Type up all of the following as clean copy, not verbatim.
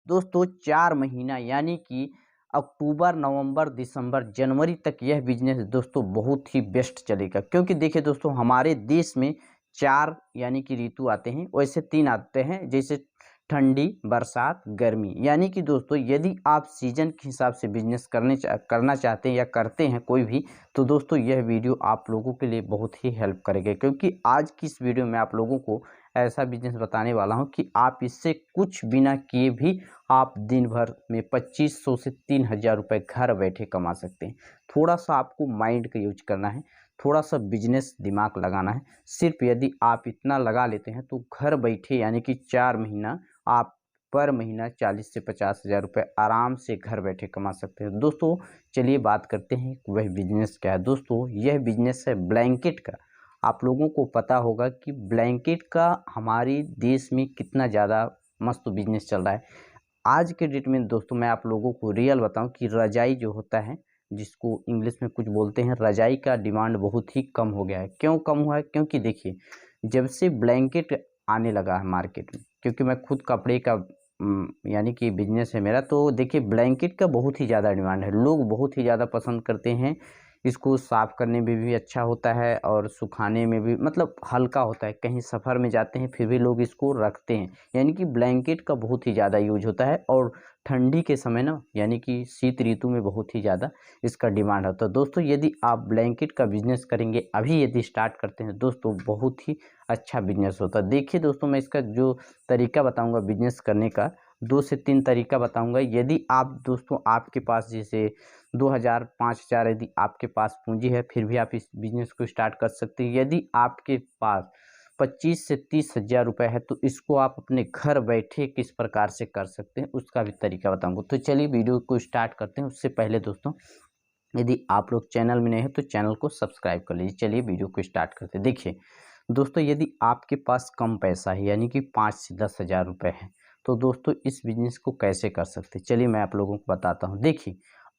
दोस्तों 4 महीना यानी कि अक्टूबर, नवंबर, दिसंबर, जनवरी तक यह बिजनेस दोस्तों बहुत ही बेस्ट चलेगा। क्योंकि देखिए दोस्तों, हमारे देश में 4 यानी कि ऋतु आते हैं, वैसे 3 आते हैं, जैसे ठंडी, बरसात, गर्मी। यानी कि दोस्तों यदि आप सीजन के हिसाब से बिजनेस करना चाहते हैं या करते हैं कोई भी, तो दोस्तों यह वीडियो आप लोगों के लिए बहुत ही हेल्प करेगा। क्योंकि आज की इस वीडियो में आप लोगों को ऐसा बिजनेस बताने वाला हूं कि आप इससे कुछ बिना किए भी आप दिन भर में 2500 से 3000 रुपये घर बैठे कमा सकते हैं। थोड़ा सा आपको माइंड का यूज करना है, थोड़ा सा बिजनेस दिमाग लगाना है। सिर्फ यदि आप इतना लगा लेते हैं तो घर बैठे यानी कि 4 महीना आप पर महीना 40 से 50 हजार रुपये आराम से घर बैठे कमा सकते हैं। दोस्तों चलिए बात करते हैं वह बिजनेस क्या है। दोस्तों यह बिजनेस है ब्लैंकेट का। आप लोगों को पता होगा कि ब्लैंकेट का हमारे देश में कितना ज़्यादा मस्त बिजनेस चल रहा है। आज के डेट में दोस्तों मैं आप लोगों को रियल बताऊं कि रजाई जो होता है, जिसको इंग्लिश में कुछ बोलते हैं, रजाई का डिमांड बहुत ही कम हो गया है। क्यों कम हुआ है? क्योंकि देखिए, जब से ब्लैंकेट आने लगा है मार्केट में, क्योंकि मैं खुद कपड़े का यानी कि बिजनेस है मेरा, तो देखिए ब्लैंकेट का बहुत ही ज़्यादा डिमांड है। लोग बहुत ही ज़्यादा पसंद करते हैं। इसको साफ़ करने में भी अच्छा होता है और सुखाने में भी, मतलब हल्का होता है। कहीं सफ़र में जाते हैं फिर भी लोग इसको रखते हैं। यानी कि ब्लैंकेट का बहुत ही ज़्यादा यूज होता है। और ठंडी के समय ना, यानी कि शीत ऋतु में बहुत ही ज़्यादा इसका डिमांड होता है। दोस्तों यदि आप ब्लैंकेट का बिजनेस करेंगे, अभी यदि स्टार्ट करते हैं दोस्तों, बहुत ही अच्छा बिजनेस होता है। देखिए दोस्तों, मैं इसका जो तरीका बताऊंगा बिजनेस करने का, 2 से 3 तरीका बताऊंगा। यदि आप दोस्तों, आपके पास जैसे 2000 5000 यदि आपके पास पूंजी है, फिर भी आप इस बिजनेस को स्टार्ट कर सकते हैं। यदि आपके पास 25 से 30 हजार रुपये है, तो इसको आप अपने घर बैठे किस प्रकार से कर सकते हैं उसका भी तरीका बताऊंगा। तो चलिए वीडियो को स्टार्ट करते हैं। उससे पहले दोस्तों, यदि आप लोग चैनल में नए हैं तो चैनल को सब्सक्राइब कर लीजिए। चलिए वीडियो को स्टार्ट करते हैं। देखिए दोस्तों, यदि आपके पास कम पैसा है, यानी कि 5 से 10 हजार रुपये है, तो दोस्तों इस बिजनेस को कैसे कर सकते हैं, चलिए मैं आप लोगों को बताता हूँ। देखिए,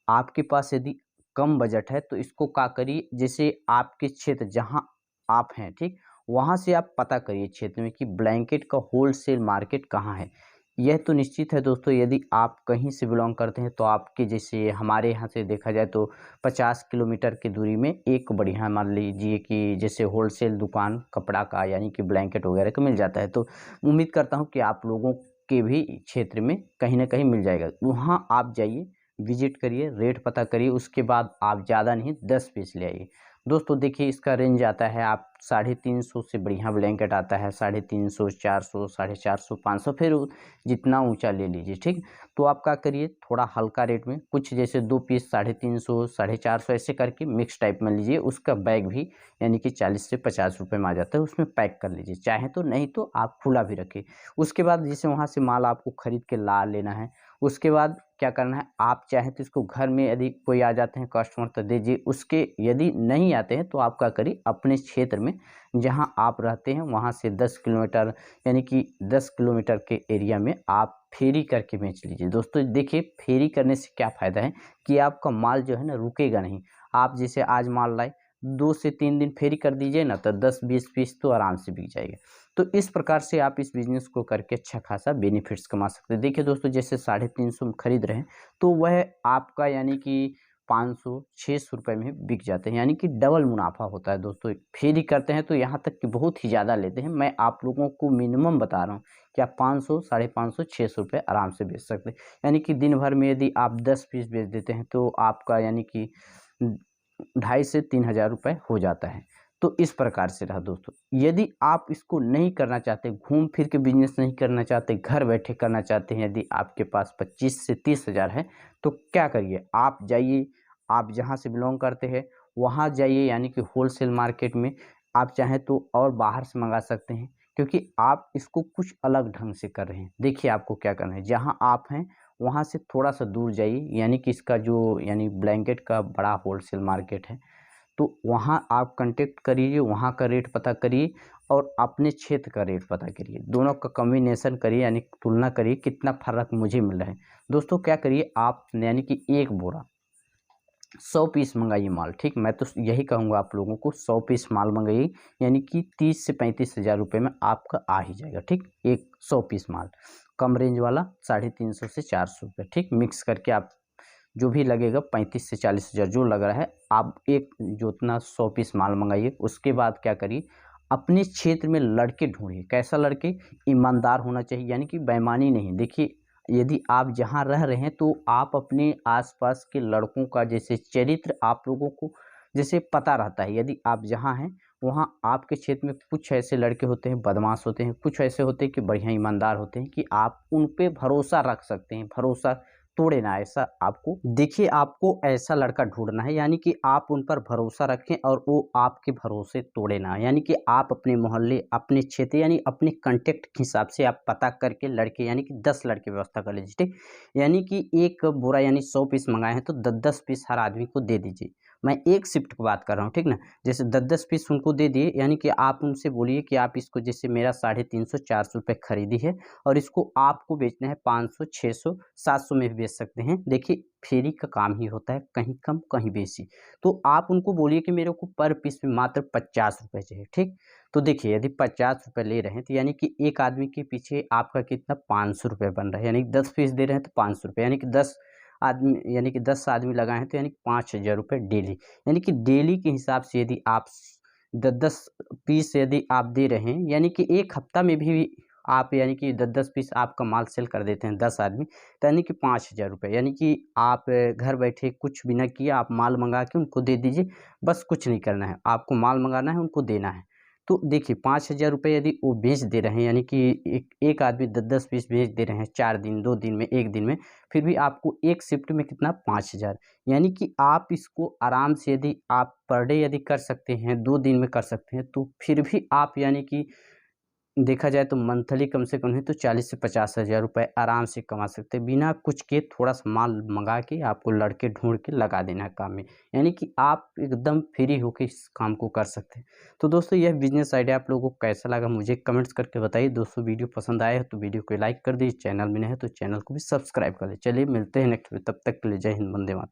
आपके पास यदि कम बजट है तो इसको क्या करिए, जैसे आपके क्षेत्र जहाँ आप हैं, ठीक, वहाँ से आप पता करिए क्षेत्र में कि ब्लैंकेट का होलसेल मार्केट कहाँ है। यह तो निश्चित है दोस्तों, यदि आप कहीं से बिलोंग करते हैं तो आपके, जैसे हमारे यहाँ से देखा जाए तो 50 किलोमीटर की दूरी में एक बढ़िया, मान लीजिए कि जैसे होलसेल दुकान कपड़ा का, यानी कि ब्लैंकेट वगैरह का मिल जाता है। तो उम्मीद करता हूँ कि आप लोगों के भी क्षेत्र में कहीं ना कहीं मिल जाएगा। वहाँ आप जाइए, विजिट करिए, रेट पता करिए, उसके बाद आप ज़्यादा नहीं 10 पीस ले आइए। दोस्तों देखिए, इसका रेंज आता है, आप 350 से बढ़िया ब्लैंकेट आता है, 350, 400, 450, 500, फिर जितना ऊंचा ले लीजिए, ठीक। तो आप क्या करिए, थोड़ा हल्का रेट में कुछ, जैसे 2 पीस 350, 450 ऐसे करके मिक्स टाइप में लीजिए। उसका बैग भी यानी कि 40 से 50 रुपये में आ जाता है, उसमें पैक कर लीजिए। चाहे तो, नहीं तो आप खुला भी रखिए। उसके बाद जैसे वहाँ से माल आपको खरीद के ला लेना है। उसके बाद क्या करना है, आप चाहें तो इसको घर में, यदि कोई आ जाते हैं कस्टमर तो दीजिए। उसके यदि नहीं आते हैं तो आप क्या करिए, अपने क्षेत्र में जहां आप रहते हैं वहां से 10 किलोमीटर, यानी कि 10 किलोमीटर के एरिया में आप फेरी करके बेच लीजिए। दोस्तों देखिए, फेरी करने से क्या फ़ायदा है कि आपका माल जो है ना रुकेगा नहीं। आप जैसे आज माल लाए, 2 से 3 दिन फेरी कर दीजिए ना, तो 10-20 पीस तो आराम से बिक जाएगा। तो इस प्रकार से आप इस बिज़नेस को करके अच्छा खासा बेनिफिट्स कमा सकते हैं। देखिए दोस्तों, जैसे 350 में खरीद रहे हैं तो वह आपका यानी कि 500-600 रुपये में बिक जाते हैं, यानी कि डबल मुनाफा होता है। दोस्तों फेरी करते हैं तो यहाँ तक कि बहुत ही ज़्यादा लेते हैं। मैं आप लोगों को मिनिमम बता रहा हूँ कि आप 500, 550, 600 रुपये आराम से बेच सकते हैं। यानी कि दिन भर में यदि आप 10 पीस बेच देते हैं तो आपका यानी कि 2,500 से 3,000 रुपये हो जाता है। तो इस प्रकार से रहा दोस्तों। यदि आप इसको नहीं करना चाहते, घूम फिर के बिजनेस नहीं करना चाहते, घर बैठे करना चाहते हैं, यदि आपके पास 25 से 30 हजार है, तो क्या करिए, आप जाइए, आप जहाँ से बिलोंग करते हैं वहाँ जाइए, यानी कि होलसेल मार्केट में। आप चाहें तो और बाहर से मंगा सकते हैं, क्योंकि आप इसको कुछ अलग ढंग से कर रहे हैं। देखिए आपको क्या करना है, जहाँ आप हैं वहाँ से थोड़ा सा दूर जाइए, यानी कि इसका जो, यानी ब्लैंकेट का बड़ा होलसेल मार्केट है, तो वहाँ आप कांटेक्ट करिए, वहाँ का रेट पता करिए और अपने क्षेत्र का रेट पता करिए। दोनों का कॉम्बिनेशन करिए, यानी तुलना करिए कितना फ़र्क मुझे मिल रहा है। दोस्तों क्या करिए, आप यानी कि एक बोरा 100 पीस मंगाइए माल, ठीक। मैं तो यही कहूँगा आप लोगों को, 100 पीस माल मंगाइए, यानी कि 30 से 35 हजार रुपये में आपका आ ही जाएगा, ठीक। एक 100 पीस माल कम रेंज वाला 350 से 400 रुपये, ठीक। मिक्स करके आप जो भी लगेगा 35 से 40 हज़ार जो लग रहा है, आप एक जो उतना 100 पीस माल मंगाइए। उसके बाद क्या करिए, अपने क्षेत्र में लड़के ढूंढिए। कैसा लड़के? ईमानदार होना चाहिए, यानी कि बेईमानी नहीं। देखिए, यदि आप जहाँ रह रहे हैं तो आप अपने आसपास के लड़कों का जैसे चरित्र आप लोगों को जैसे पता रहता है। यदि आप जहाँ हैं वहाँ आपके क्षेत्र में कुछ ऐसे लड़के होते हैं बदमाश होते हैं, कुछ ऐसे होते हैं कि बढ़िया ईमानदार होते हैं कि आप उन पे भरोसा रख सकते हैं, भरोसा तोड़े ना। ऐसा आपको देखिए, आपको ऐसा लड़का ढूंढना है, यानी कि आप उन पर भरोसा रखें और वो आपके भरोसे तोड़े ना। यानी कि आप अपने मोहल्ले, अपने क्षेत्र, यानी अपने कांटेक्ट के हिसाब से आप पता करके लड़के, यानी कि 10 लड़के व्यवस्था कर लीजिए, ठीक। यानी कि एक बोरा यानी 100 पीस मंगाए हैं तो 10-10 पीस हर आदमी को दे दीजिए। मैं एक शिफ्ट की बात कर रहा हूँ, ठीक ना। जैसे 10-10 पीस उनको दे दिए, यानी कि आप उनसे बोलिए कि आप इसको, जैसे मेरा 350-400 रुपये खरीदी है और इसको आपको बेचना है 500, 600, 700 में भी बेच सकते हैं। देखिए, फेरी का काम ही होता है, कहीं कम कहीं बेशी। तो आप उनको बोलिए कि मेरे को पर पीस में मात्र 50 रुपये चाहिए, ठीक। तो देखिए, यदि 50 रुपये ले रहे हैं तो यानी कि एक आदमी के पीछे आपका कितना 500 रुपये बन रहा है। यानी कि 10 पीस दे रहे हैं तो 500 रुपये, यानी कि 10 आदमी, यानी कि 10 आदमी लगाए हैं तो यानी कि 5,000 रुपये डेली। यानी कि डेली के हिसाब से यदि आप 10-10 पीस यदि आप दे रहे हैं, यानी कि एक हफ्ता में भी आप, यानी कि 10-10 पीस आपका माल सेल कर देते हैं 10 आदमी, तो यानी कि 5,000 रुपये। यानी कि आप घर बैठे कुछ भी ना किए, आप माल मंगा के उनको दे दीजिए। बस कुछ नहीं करना है, आपको माल मंगाना है, उनको देना है। तो देखिए, 5,000 रुपये यदि वो बेच दे रहे हैं, यानी कि एक आदमी 10-10 पीस बेच दे रहे हैं 4 दिन, 2 दिन में, 1 दिन में, फिर भी आपको एक शिफ्ट में कितना 5,000। यानी कि आप इसको आराम से यदि आप पर डे यदि कर सकते हैं, 2 दिन में कर सकते हैं, तो फिर भी आप, यानी कि देखा जाए तो मंथली कम से कम नहीं तो 40 से 50,000 रुपये आराम से कमा सकते हैं। बिना कुछ किए थोड़ा-सा माल मँगा के आपको लड़के ढूँढ के लगा देना है काम में। यानी कि आप एकदम फ्री होके इस काम को कर सकते हैं। तो दोस्तों, यह बिज़नेस आइडिया आप लोगों को कैसा लगा मुझे कमेंट्स करके बताइए। दोस्तों, वीडियो पसंद आया है तो वीडियो को लाइक कर दीजिए, चैनल में नए हैं तो चैनल को भी सब्सक्राइब कर लीजिए। चलिए मिलते हैं नेक्स्ट में, तब तक के लिए जय हिंद, वंदे मातरम।